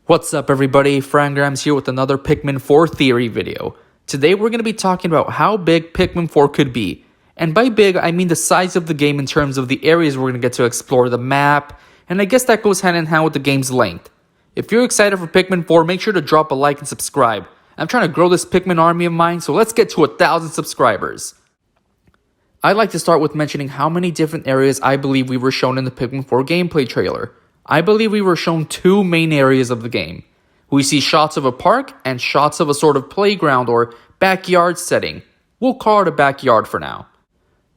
What's up everybody, Frangrams here with another Pikmin 4 theory video. Today we're going to be talking about how big Pikmin 4 could be. And by big, I mean the size of the game in terms of the areas we're going to get to explore, the map, and I guess that goes hand in hand with the game's length. If you're excited for Pikmin 4, make sure to drop a like and subscribe. I'm trying to grow this Pikmin army of mine, so let's get to 1,000 subscribers. I'd like to start with mentioning how many different areas I believe we were shown in the Pikmin 4 gameplay trailer. I believe we were shown two main areas of the game. We see shots of a park and shots of a sort of playground or backyard setting. We'll call it a backyard for now.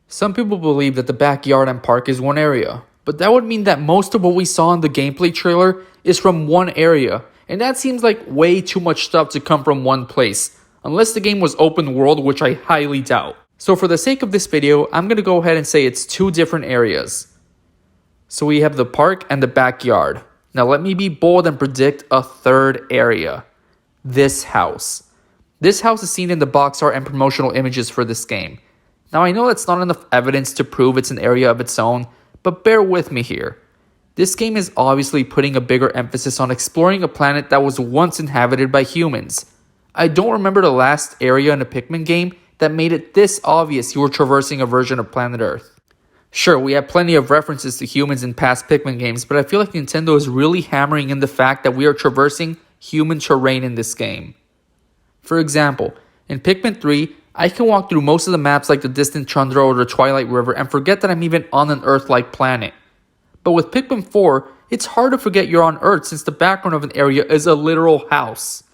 Some people believe that the backyard and park is one area, but that would mean that most of what we saw in the gameplay trailer is from one area, and that seems like way too much stuff to come from one place, unless the game was open world, which I highly doubt. So for the sake of this video, I'm going to go ahead and say it's two different areas. So we have the park and the backyard. Now let me be bold and predict a third area. This house. This house is seen in the box art and promotional images for this game. Now I know that's not enough evidence to prove it's an area of its own, but bear with me here. This game is obviously putting a bigger emphasis on exploring a planet that was once inhabited by humans. I don't remember the last area in a Pikmin game that made it this obvious you were traversing a version of planet Earth. Sure, we have plenty of references to humans in past Pikmin games, but I feel like Nintendo is really hammering in the fact that we are traversing human terrain in this game. For example, in Pikmin 3, I can walk through most of the maps like the distant Tundra or the Twilight River and forget that I'm even on an Earth-like planet. But with Pikmin 4, it's hard to forget you're on Earth since the background of an area is a literal house.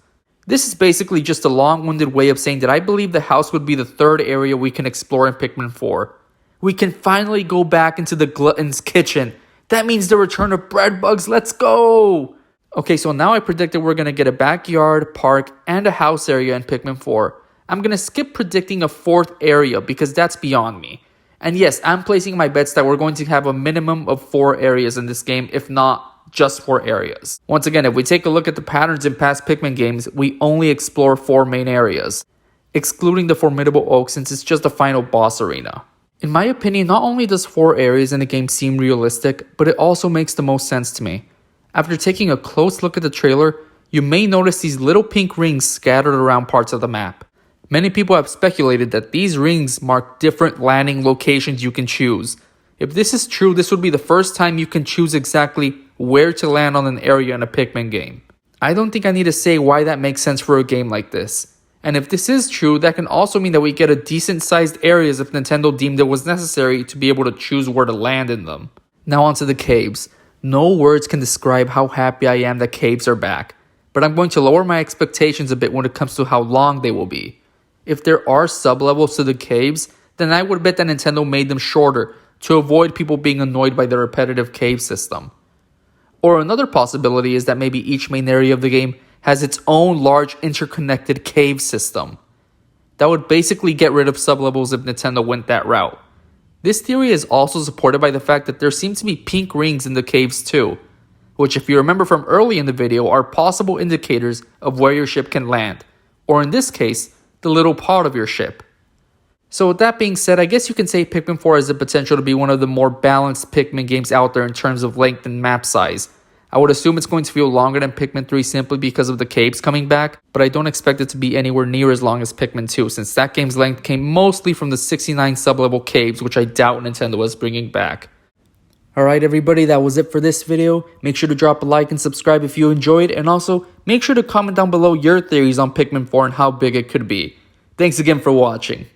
This is basically just a long-winded way of saying that I believe the house would be the third area we can explore in Pikmin 4. We can finally go back into the glutton's kitchen. That means the return of bread bugs. Let's go! Okay, so now I predicted we're going to get a backyard, park, and a house area in Pikmin 4. I'm going to skip predicting a fourth area because that's beyond me. And yes, I'm placing my bets that we're going to have a minimum of 4 areas in this game, if not just 4 areas. Once again, if we take a look at the patterns in past Pikmin games, we only explore 4 main areas, excluding the Formidable Oak since it's just the final boss arena. In my opinion, not only does 4 areas in the game seem realistic, but it also makes the most sense to me. After taking a close look at the trailer, you may notice these little pink rings scattered around parts of the map. Many people have speculated that these rings mark different landing locations you can choose. If this is true, this would be the first time you can choose exactly where to land on an area in a Pikmin game. I don't think I need to say why that makes sense for a game like this. And if this is true, that can also mean that we get a decent sized areas if Nintendo deemed it was necessary to be able to choose where to land in them. Now onto the caves. No words can describe how happy I am that caves are back, but I'm going to lower my expectations a bit when it comes to how long they will be. If there are sub-levels to the caves, then I would bet that Nintendo made them shorter to avoid people being annoyed by the repetitive cave system. Or another possibility is that maybe each main area of the game has its own large interconnected cave system. That would basically get rid of sublevels if Nintendo went that route. This theory is also supported by the fact that there seems to be pink rings in the caves too, which if you remember from early in the video are possible indicators of where your ship can land, or in this case, the little pod of your ship. So with that being said, I guess you can say Pikmin 4 has the potential to be one of the more balanced Pikmin games out there in terms of length and map size. I would assume it's going to feel longer than Pikmin 3 simply because of the caves coming back, but I don't expect it to be anywhere near as long as Pikmin 2 since that game's length came mostly from the 69 sub-level caves, which I doubt Nintendo is bringing back. Alright everybody, that was it for this video. Make sure to drop a like and subscribe if you enjoyed, and also make sure to comment down below your theories on Pikmin 4 and how big it could be. Thanks again for watching.